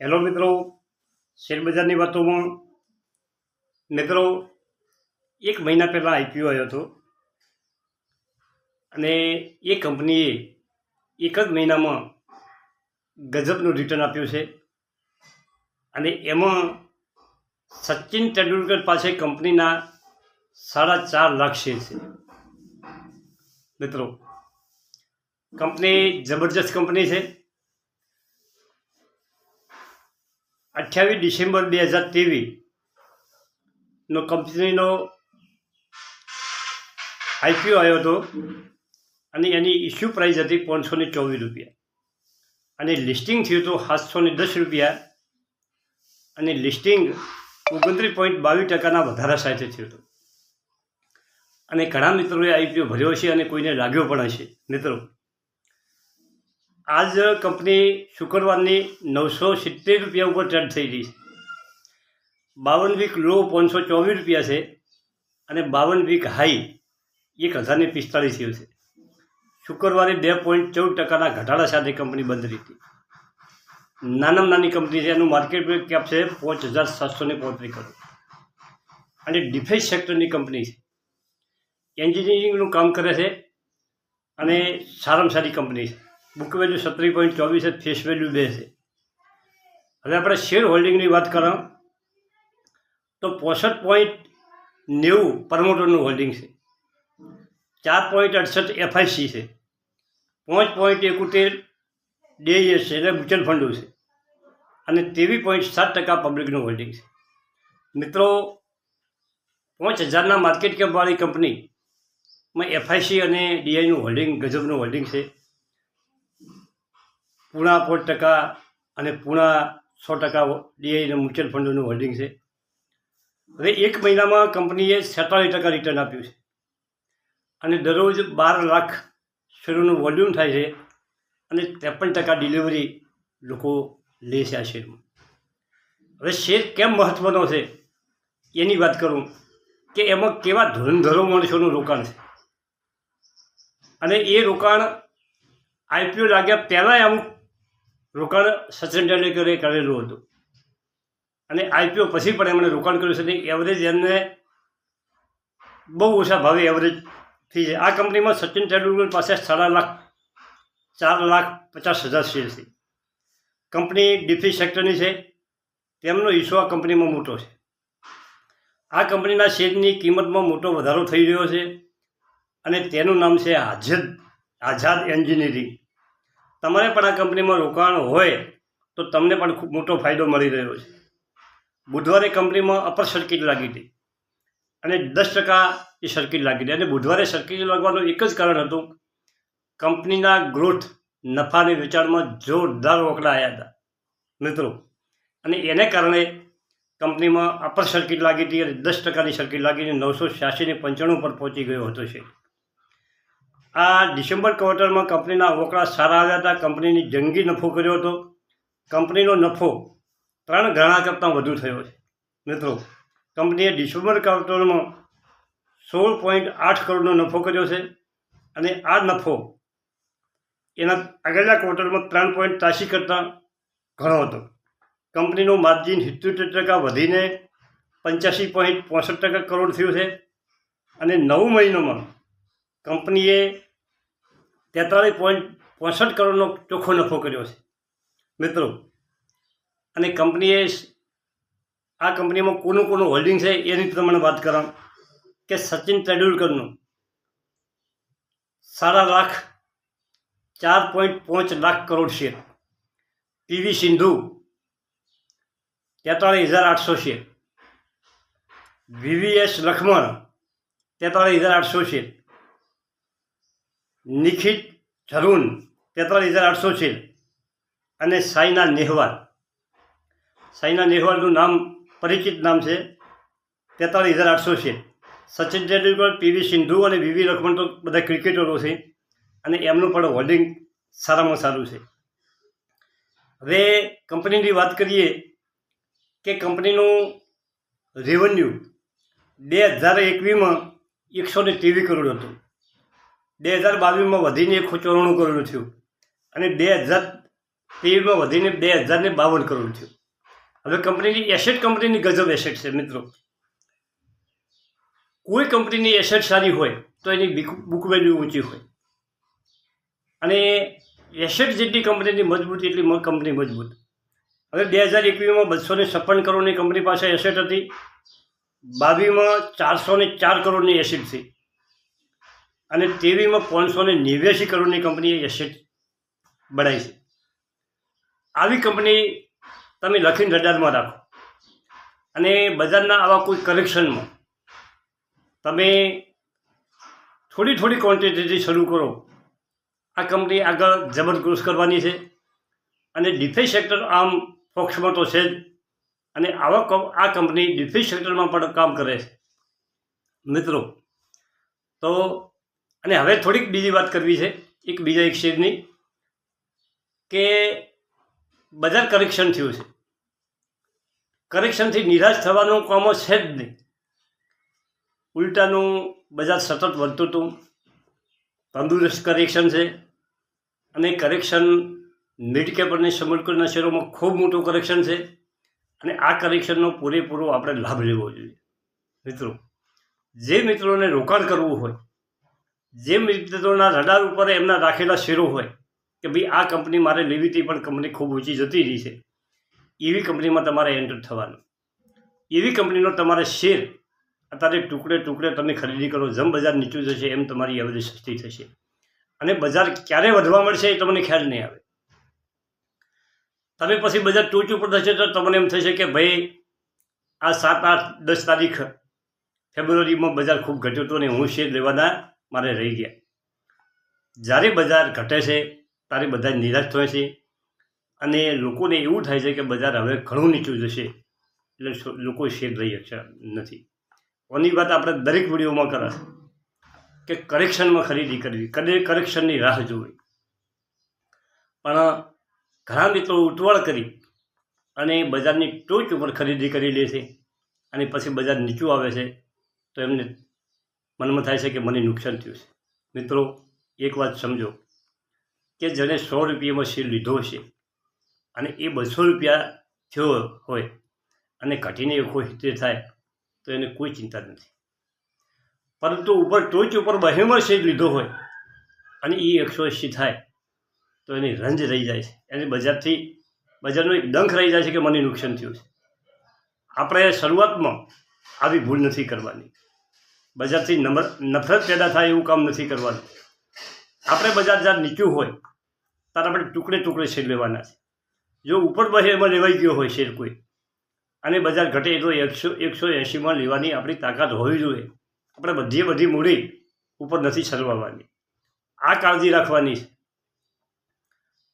Hello મિત્રો, શેરબજારની વાતોમાં મિત્રો 1 મહિના પહેલાં આઈપીઓ આવ્યો હતો અને એ કંપનીએ એક જ મહિનામાં ગજબનું રિટર્ન આપ્યું છે અને એમાં સચિન તેંડુલકર પાસે કંપનીના 4.5 લાખ શેર છે. મિત્રો, કંપની જબરજસ્ત કંપની છે. 28 ડિસેમ્બર 2023 નો કંપનીનો આઈપીઓ આવ્યો હતો અને એની ઇસ્યુ પ્રાઇસ હતી 524 રૂપિયા અને લિસ્ટિંગ થયું હતું 710 રૂપિયા અને લિસ્ટિંગ 29.22% વધારા સાથે થયું હતું. અને ઘણા મિત્રોએ આઈપીઓ ભર્યો છે અને કોઈને લાગ્યો પણ હશે. મિત્રો, આજ કંપની શુક્રવારની 970 રૂપિયા ઉપર ટ્રેડ થઈ રહી છે. 52 વીક લો 524 રૂપિયા છે અને 52 વીક હાઈ 1045 થયો છે. શુક્રવારે 2.14% ઘટાડા સાથે કંપની બંધ રહી હતી. નાનામાં નાની કંપની છે. એનું માર્કેટ કેપ છે 5,735 કરોડ અને ડિફેન્સ સેક્ટરની કંપની છે. એન્જિનિયરિંગનું કામ કરે છે અને સારામાં સારી કંપની છે. બુક વેલ્યુ 17.24 છે, ફેસ વેલ્યુ 2 છે. હવે આપણે શેર હોલ્ડિંગની વાત કરો તો 65.90 પ્રમોટરનું હોલ્ડિંગ છે, 4.68 એફઆઈસી છે, 5.71 ડીએસ છે એટલે મ્યુચ્યુઅલ ફંડો છે અને 23.7% પબ્લિકનું હોલ્ડિંગ છે. મિત્રો, 5,000ના માર્કેટ કેપવાળી કંપનીમાં એફઆઈસી અને ડીઆઈનું હોલ્ડિંગ ગજબનું હોલ્ડિંગ છે. પૂણા 5% અને પૂણા 100% ડીઆઈના મ્યુચ્યુઅલ ફંડોનું હોલ્ડિંગ છે. હવે 1 મહિનામાં કંપનીએ 47% રિટર્ન આપ્યું છે અને દરરોજ 12 લાખ શેરોનું વોલ્યુમ થાય છે અને 53% ડિલિવરી લોકો લે છે આ શેરમાં. હવે શેર કેમ મહત્ત્વનો છે એની વાત કરું કે એમાં કેવા ધોરણધરો માણસોનું રોકાણ છે અને એ રોકાણ આઈપીઓ લાગ્યા પહેલાં અમુક રોકાણ સચિન તેંડુલકરે કરેલું હતું અને આઈપીઓ પછી પણ એમણે રોકાણ કર્યું છે. એવરેજ એમને બહુ ઓછા ભાવે એવરેજ થઈ જાય. આ કંપનીમાં સચિન તેંડુલકર પાસે 4,50,000 શેર છે. કંપની ડિફેન્સ સેક્ટરની છે. તેમનો હિસ્સો આ કંપનીમાં મોટો છે. આ કંપનીના શેરની કિંમતમાં મોટો વધારો થઈ રહ્યો છે અને તેનું નામ છે આઝાદ એન્જિનિયરિંગ. તમારે પણ આ કંપનીમાં રોકાણ હોય તો તમને પણ ખૂબ મોટો ફાયદો મળી રહ્યો છે. બુધવારે કંપનીમાં અપર સર્કિટ લાગી હતી અને 10% એ સર્કિટ લાગી હતી અને બુધવારે સર્કિટ લાગવાનું એક જ કારણ હતું, કંપનીના ગ્રોથ નફા અને વેચાણમાં જોરદાર વકડા આવ્યા હતા મિત્રો, અને એને કારણે કંપનીમાં અપર સર્કિટ લાગી હતી અને 10%ની સર્કિટ લાગીને 986.95 પર પહોંચી ગયો હતો છે. આ ડિસેમ્બર ક્વાર્ટરમાં કંપનીના વકડા સારા આવ્યા હતા. કંપનીની જંગી નફો કર્યો હતો. કંપનીનો નફો 3 ગણા કરતાં વધુ થયો છે. મિત્રો, કંપનીએ ડિસેમ્બર ક્વાર્ટરમાં 16.8 કરોડનો નફો કર્યો છે અને આ નફો એના આગળના ક્વાર્ટરમાં 3.83 કરતાં ઘણો હતો. કંપનીનું માર્જિન 77% વધીને 85.65% કરોડ થયું છે અને 9 મહિનામાં કંપનીએ 43.65 કરોડનો ચોખ્ખો નફો કર્યો છે મિત્રો. અને કંપનીએ આ કંપનીમાં કોનું હોલ્ડિંગ છે એની તમને વાત કરાં કે સચિન તેંડુલકરનું 4.5 lakh crore share, P V Sindhu 43,800 share, V V S Laxman 43,800 share, Nikhat Zareen 43,800 share અને સાયના નેહવાલનું નામ પરિચિત નામ છે, 43,800 શેર. સચિન તેંડુલકર, પીવી સિંધુ અને વીવી લક્ષ્મણ તો બધા ક્રિકેટરો છે અને એમનું પણ હોલ્ડિંગ સારામાં સારું છે. હવે કંપનીની વાત કરીએ કે કંપનીનું રેવન્યુ 2021માં 123 કરોડ હતું, 2022માં વધીને 194 કરોડ થયું અને તેવીમાં વધીને 2052 કરોડ થયું. હવે કંપનીની એસેટ કંપનીની ગજબ એસેટ છે મિત્રો. કોઈ કંપનીની એસેટ સારી હોય તો એની બુક વેલ્યુ ઊંચી હોય, અને એસેટ જેટલી કંપનીની મજબૂત એટલી કંપની મજબૂત. હવે 2021માં 256 કરોડની કંપની પાસે એસેટ હતી, 22માં 404 કરોડની એસેટ થઈ, અને 23માં 589 કરોડની કંપનીએ એસેટ બનાવી છે. આવી કંપની તમે લખીને રડારમાં રાખો, અને બજારના આવા કોઈ કરેક્શનમાં તમે થોડી થોડી ક્વોન્ટિટીથી શરૂ કરો. આ કંપની આગળ જબરદસ્ત કરવાની છે, અને ડિફેન્સ સેક્ટર આમ ફોક્સમાં તો છે જ, અને આ કંપની ડિફેન્સ સેક્ટરમાં પણ કામ કરે છે મિત્રો. તો અને હવે થોડીક બીજી વાત કરવી છે, બીજા એક શેરની, કે બજાર કરેક્શન થયું છે. કરેક્શનથી નિરાશ થવાનું કામ છે જ નહીં. ઉલટાનું બજાર સતત વધતું હતું, તંદુરસ્ત કરેક્શન છે, અને કરેક્શન મિડ કેપ અને સ્મોલ કેપના શેરોમાં ખૂબ મોટું કરેક્શન છે, અને આ કરેક્શનનો પૂરેપૂરો આપણે લાભ લેવો જોઈએ મિત્રો. જે મિત્રોને રોકાણ કરવું હોય, જે મિત્રોના રડાર ઉપર એમના રાખેલા શેરો હોય કે ભાઈ આ કંપની મારે લેવી હતી પણ કંપની ખૂબ ઊંચી જતી રહી છે, એવી કંપનીમાં તમારે એન્ટર થવાનું. એવી કંપનીનો તમારે શેર અત્યારે ટુકડે તમે ખરીદી કરો, જેમ બજાર નીચું જશે એમ તમારી અવધિ સસ્તી થશે, અને બજાર ક્યારે વધવા મળશે એ તમને ખ્યાલ નહીં આવે. તમે પછી બજાર ટોચ ઉપર થશે તો તમને એમ થશે કે ભાઈ આ 7, 8, 10 તારીખ ફેબ્રુઆરીમાં બજાર ખૂબ ઘટ્યું હતું, અને હું શેર લેવાના મારે રહી ગયા. જ્યારે બજાર ઘટે છે ત્યારે બધા નિરાશ થાય છે, અને લોકોને એવું થાય છે કે બજાર હવે ઘણું નીચું જશે, એટલે લોકો શેર લઈ શકતા નથી. ઓની વાત આપણે દરેક વિડીયોમાં કરે કે કરેક્શનમાં ખરીદી કરવી, કરેક્શનની રાહ જોવી. પણ ઘણા મિત્રો ઉતવાળ કરી અને બજારની ટોચ ઉપર ખરીદી કરી લે છે, અને પછી બજાર નીચું આવે છે તો એમને મનમાં થાય છે કે મને નુકસાન થયું છે. મિત્રો એક વાત સમજો કે જેણે 100 રૂપિયામાં શેર લીધો હશે અને એ 200 રૂપિયા થયો હોય અને ઘટીને 170 થાય તો એને કોઈ ચિંતા નથી. પરંતુ ઉપર ટોચ ઉપર બહેમાં શેર લીધો હોય અને એ 180 થાય તો એની રંજ રહી જાય છે, એને બજારનો એક ડંખ રહી જાય છે કે મને નુકસાન થયું છે. આપણે શરૂઆતમાં આવી ભૂલ નથી કરવાની. બજારથી નફરત પેદા થાય એવું કામ નથી કરવાનું. આપણે બજાર જ્યારે નીચું હોય ત્યારે આપણે ટુકડે શેર લેવાના છે. જો ઉપર બહેમાં લેવાઈ ગયો હોય શેર કોઈ, અને બજાર ઘટે તો 180માં લેવાની આપણી તાકાત હોવી જોઈએ. આપણે બધી મૂડી ઉપર નથી સરવાવાની, આ કાળજી રાખવાની છે.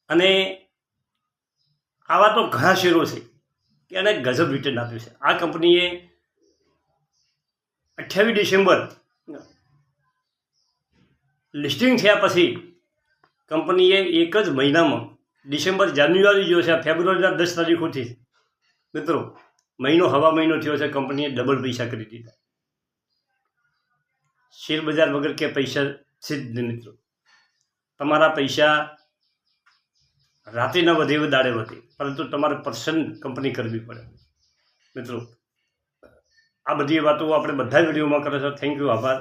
અને આવા તો ઘણા શેરો છે કે એને ગજબ રિટર્ન આપ્યું છે. આ કંપનીએ 28 ડિસેમ્બર લિસ્ટિંગ થયા પછી કંપનીએ એક જ મહિનામાં ડિસેમ્બર, જાન્યુઆરી જો છે, ફેબ્રુઆરીના 10 તારીખોથી મિત્રો હવા મહિનો થયો છે, કંપનીએ ડબલ પૈસા કરી દીધા. શેર બજાર વગર કે પૈસા છે જ નહીં મિત્રો. તમારા પૈસા રાતે ન વધે દાડે વધે, પરંતુ તમારે પસંદ કંપની કરવી પડે મિત્રો. આ બધી વાતો આપણે બધા વિડીયોમાં કરે છે. થેન્ક યુ, આભાર.